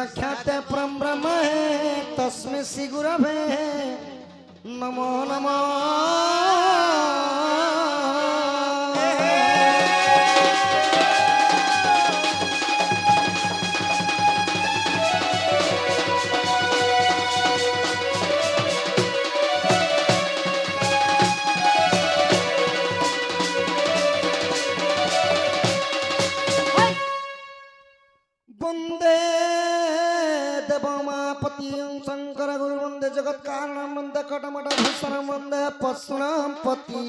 साक्षात् परम ब्रह्म तस्मै श्री गुरवे नमो नमः। वंदे देवमापति शंकर गुरु वंदे जगत कारण वंदे कटमट भूषण वंदे पशुनापति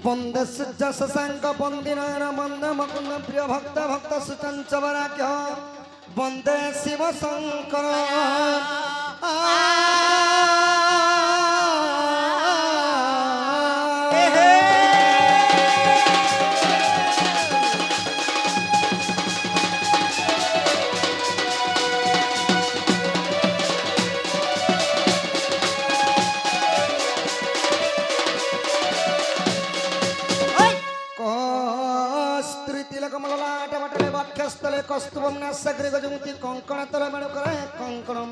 वंदे सूर्य शशांक वंदे नयन वंदे मुकुंद प्रिय भक्त भक्त सुचंचवराख्य वंदे शिव शंकर। स्थले कस्तुभम नासग्रे गजमुति कंकण तल मेणु करे कंकणम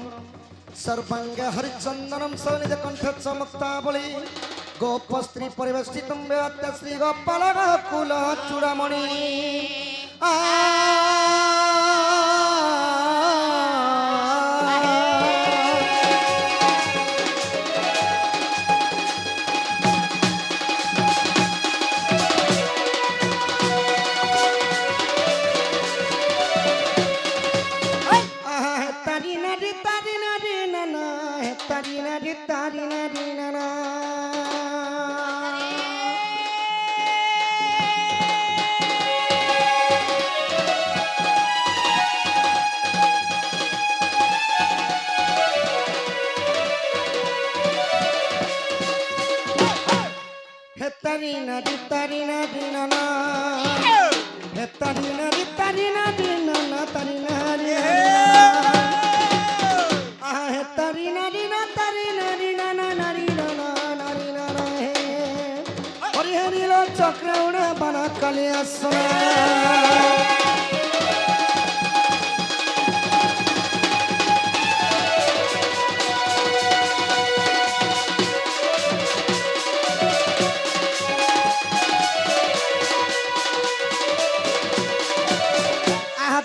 सर्वांगे हरिचंदनम सवनिज कंठ चमक्तावली गोप स्त्री परिवेष्टितम व्यात्य श्री गोपाल कुल चूड़ामणि चक्र बना कलिया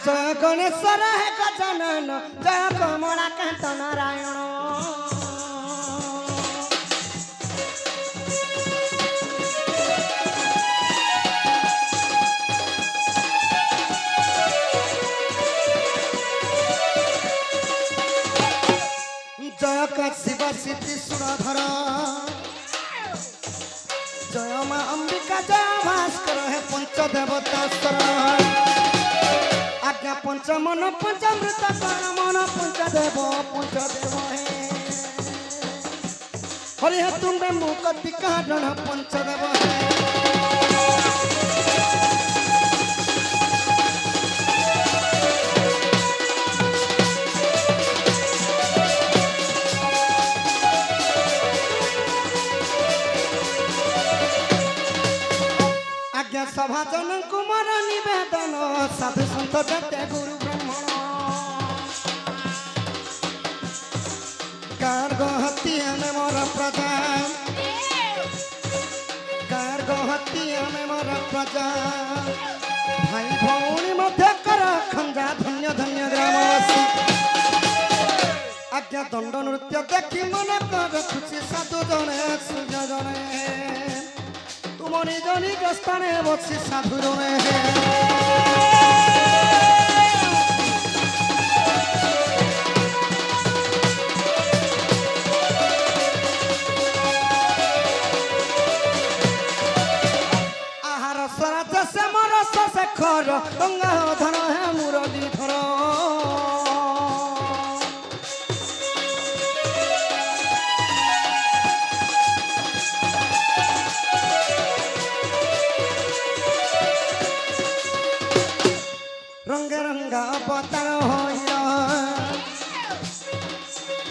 जय गणेश्वर है गजानन जय कमला कांत नारायण जय का शिव सिद्धि सुराधर जय मां अंबिका जय भास्कर है पंचदेवतास्तर आज्ञा पंचमन पंचामृत मन पंचदेव है हरि है तुम्हें मुक्ति कारण पंचदेव है सभा जन कुमार निवेदन साधु संत जते गुरु ब्राह्मण कार्गो हत्या में मोर प्रजा कार्गो हत्या में मोर प्रजा भाई भौणी मध्य कर खंजा धन्य धन्य ग्रामवासी आज्ञा दंड नृत्य देखी मन कर खुशी साधु जने सूर्य जने तुम निज निज स्थाने बसी साधु जने आहार स्वराज से मरस से खर गंगा धर है मुरली धर रंग रंगा पतर होइला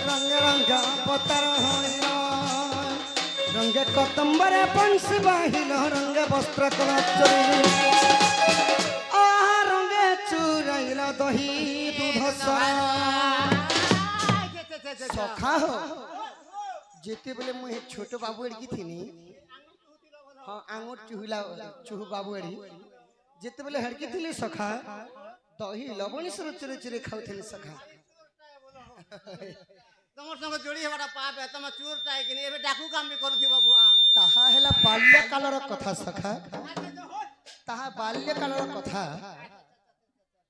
रंग रंगा पतर होइला रंगे कतंबरे पंसी बाहिला रंगे वस्त्र कलचरी आ रंगे चुराइला दही दूध सखा हो जेते बेले मुझे छोट बाबू एड़ी थी हाँ आंगुर चुहला चुहु बाबू एड़ी जेते बेले हड़की थी सखा दही लवणी से चुरे चुरे खाऊ सखा तमर संग जोड़ी हेबाटा पाप है तम चोर टाइ कि एबे डाकू काम भी करथिबो बुआ ताहा हेला बाल्य कालर कथा सखा ताहा बाल्य कालर कथा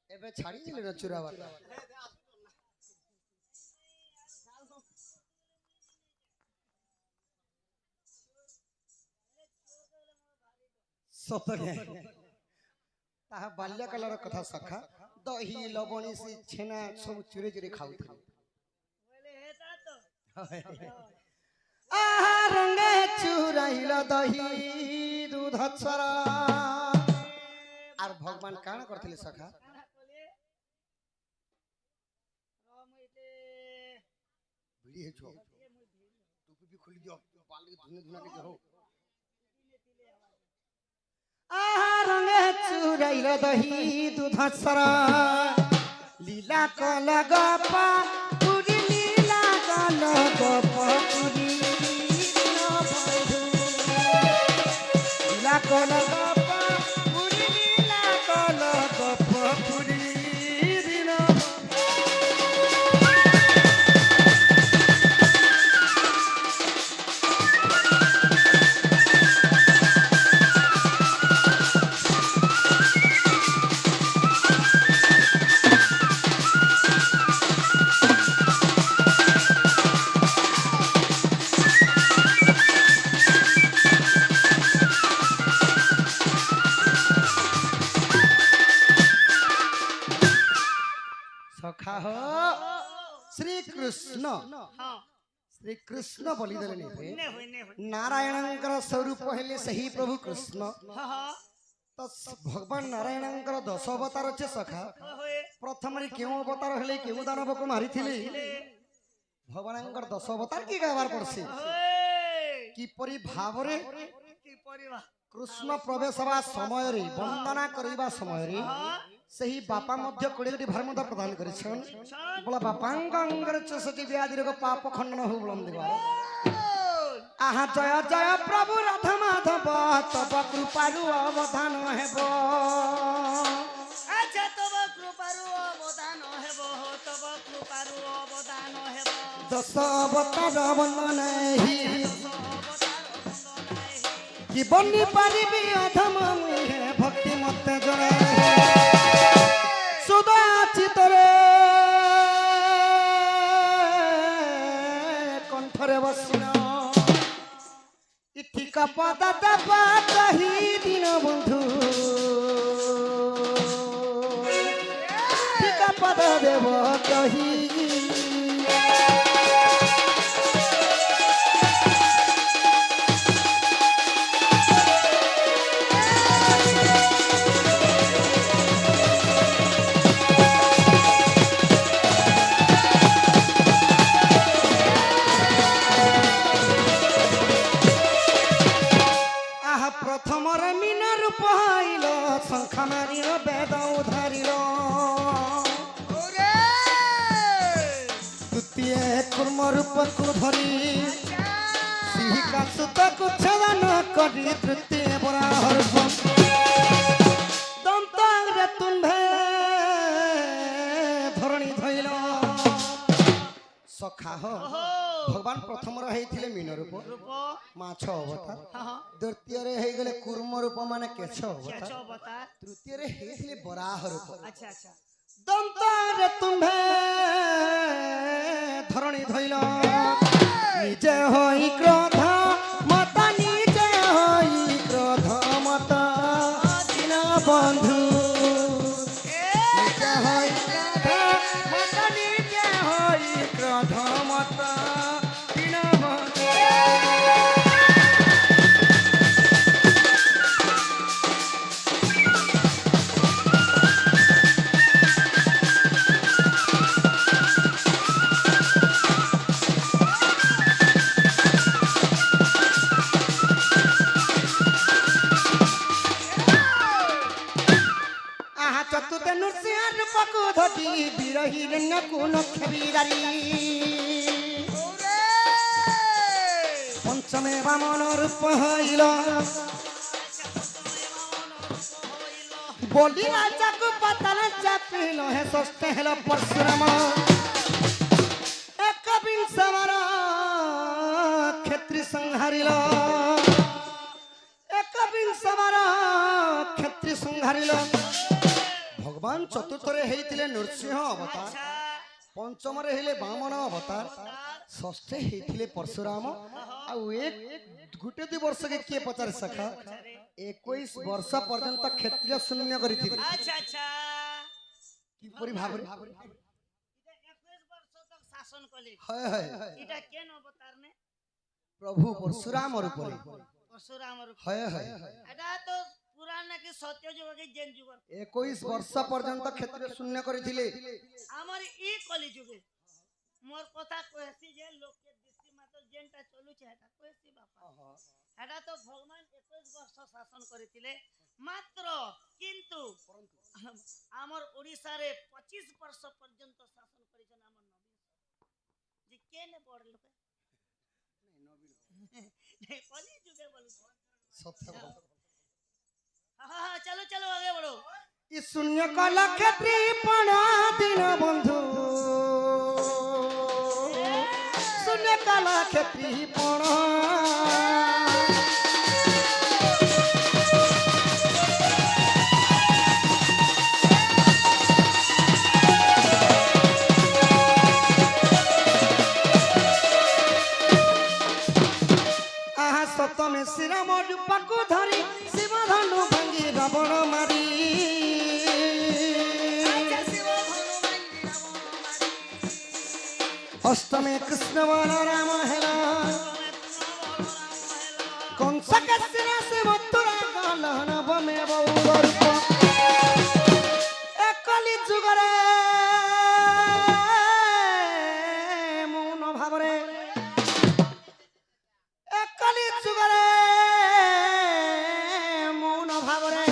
एबे छाड़ी दिले न चुरावाटा सतरे ताहा बाल्य कालर कथा सखा दही लवणी से छेना सब चुरे चुरे खाउथि रंगे चुराइल दही दूध छरा आर भगवान काण करथिले सखा भिड़ी हेछो टुकु भी खोली दियो पाली धुने धुना के हो रंगे चुराइल दही दूध छरा लीला कल गपा पुरी लीला कल गपा पुरी लीला कल गपा पुरी लीला कल गपा पुरी श्री कृष्ण बोली नारायण स्वरूप हेले सही प्रभु कृष्ण तो भगवान नारायण 10 अवतार अच्छे सखा प्रथम क्यों अवतार हेले क्यों दानव को मारी भगवान 10 अवतार की गावार पड़सी किपरि भावरे कृष्ण प्रवेश हवा समय रे वंदना करबा समय रे सही बापा मध्य 20 भार प्रदान करिछन बोला बापांग अंगर चसति व्याधि रोग पाप खंडन हो बोलम देवा आहा जय जय प्रभु राधा माधव तब कृपारु अवधान हेबो अच्छा तब कृपारु अवधान हेबो तब कृपारु अवधान हेबो 10 अवतार वंदन ही जीवन पारिबी अधम मुहे भक्ति मत जड़े सुदा चितरे कंठरे बसिना इठिका पदा दबा कही दिन बंधु इठिका पदा देव कही बेद उधारिल तृतीय कुर्म रूप को धरी सिहिका सुत को छलन करी तृतीय बराहर दंत रे तुम्भे धरणी धइल सखा हो भगवान प्रथम रही मीन रूप माछ अवतार द्वितीय रे गले कूर्म रूप माने केछ अवतार तृतीय रे हेले बराह रूप अच्छा अच्छा दंत रे तुम्भे धरणी धइल निजे होई क्रोध मत निजे होई क्रोध मत दिन बंधु निजे होई क्रोध मत निजे होई क्रोध मत বগি বিরহী রেণ্য কোন খেবিদারি পঞ্চমে বামন রূপ হইল বলি রাজাকু পাতাল চাপিল হে ষষ্ঠে হেল পরশুরাম একবিংশবার ক্ষেত্রী সংহারিল একবিংশবার ক্ষেত্রী সংহারিল ভগবান চতুর্থরে হইতিলে নৃসিংহ অবতার পঞ্চমরে হইলে বামন অবতার ষষ্ঠে হইতিলে পরশুরাম ଆଉ ଗୋଟେ ଦୁଇ ବର୍ଷକେ କିଏ ପଚାରେ ସଖା 21 ବର୍ଷ ପର୍ଯ୍ୟନ୍ତ କ୍ଷତ୍ରିୟ ଶୂନ୍ୟ କରିଥିଲେ আচ্ছা আচ্ছা কিপରି ভাବରେ এটা 21 বর্ষ তক শাসন কলে হয় হয় এটা কেন অবতার নে প্রভু পরশুরাম রূপরে পরশুরামর হয় হয় এটা তো পুরাণ নাকি সত্য যুগ কি জেন যুগ 21 ବର୍ଷ পর্যন্ত କ୍ଷତ୍ରିୟ শূন্য କରିଥିଲେ আমার ই কলি যুগে মোর কথা কইছি যে লোকে দৃষ্টি মাত্র জেনটা চলুছে এটা কইছি বাপা এটা তো ভগবান 21 বর্ষ শাসন করেছিলে মাত্র কিন্তু আমার ওড়িশারে 25 বর্ষ পর্যন্ত শাসন করেছেন আমার নবী যে কেনে বড় লোক কলি যুগে বলুন সত্য হ্যাঁ চলো চলো আগে বড়ো ই শূন্য কলা ক্ষেত্রী পণা দিন বন্ধু শূন্য কলা ক্ষেত্রী পণা আহা সতমে শ্রীরাম রূপাকু ধরি শিব ধনু ভাঙ্গি রাবণ মারি অষ্টমে কৃষ্ণ বল রাম হেল কংস কাশিরা সে মথুরা গল নবমে বৌর রূপ একলি যুগরে মৌন ভাবরে একলি যুগরে মৌন ভাবরে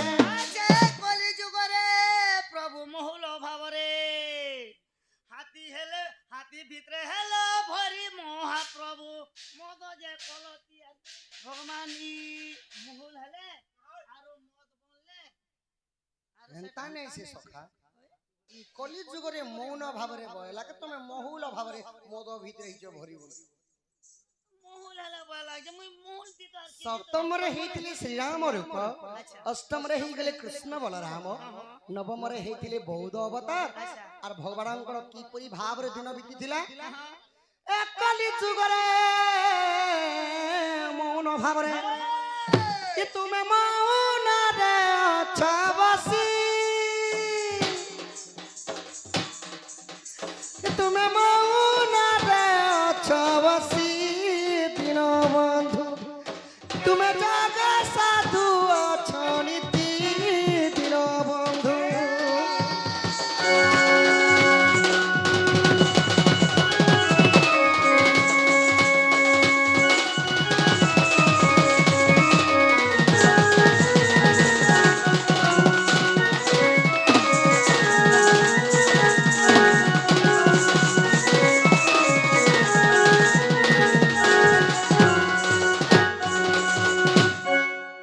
কলি যুগরে প্রভু মহুল ভাবরে হাতি হেলে হাতি ভিতরে হেলো ভরি মহাপ্রভু মদ যে কলতি ভগবান ই মহুল হেলে আর মদ বললে আর এন্তা নেই সে সখা ই কলি যুগরে মৌন ভাবরে বয়লা কে তুমি মহুল ভাবরে মদ ভিতরে হিজ ভরি বলি মহুল হেলে বলা যে মুই মহুল দিত আর কি সপ্তমরে ହେଇଥିଲେ ଶ୍ରୀରାମ ରୂପ ଅଷ୍ଟମରେ ହେଇଗଲେ କୃଷ୍ଣ ବଳରାମ ନବମରେ ହେଇଥିଲେ ବୌଦ୍ଧ ଅବତାର আর ଭଗବାନଙ୍କର କିପରି ଭାବରେ ଦିନ ବିତିଥିଲା ଏକଲି ଯୁଗରେ ମୌନ ଭାବରେ କି ତୁମେ ମୌନରେ ଅଛ ବସି କି ତୁମେ ମୌନରେ ଅଛ ବସି ଦିନ ବନ୍ଧୁ ତୁମେ ଜଗ ସାଧୁ ଅଛ ନୀତି ଦିନ ବନ୍ଧୁ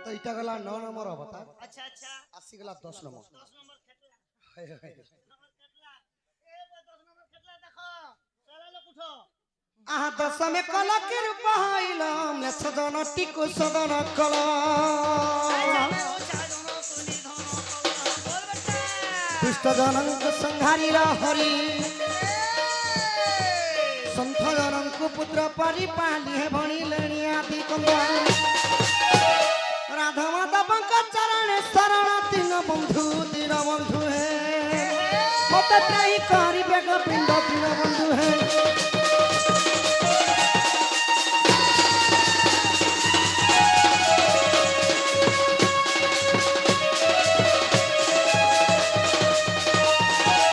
তো এটা গলা 9 নম্বর অবতার আচ্ছা আচ্ছা আসিগলা 10 নম্বর 10 নম্বর খেতলা আমার খেতলা এ 10 নম্বর খেতলা দেখো চলো লোক উঠো আহা দশমে কলকি রূপ হইলাম সদন টিকু সদন কল দুষ্ট জনঙ্ক সংহারিল হরি সন্থ জনঙ্ক পুত্র পরি পালি হে ভণিলেଣି আদি কন্দ রাধা মাধবଙ୍କ চরণে শরণ তিন বন্ধু হে মতে ত্রাহি করিবে গোবিন্দ তিন বন্ধু হে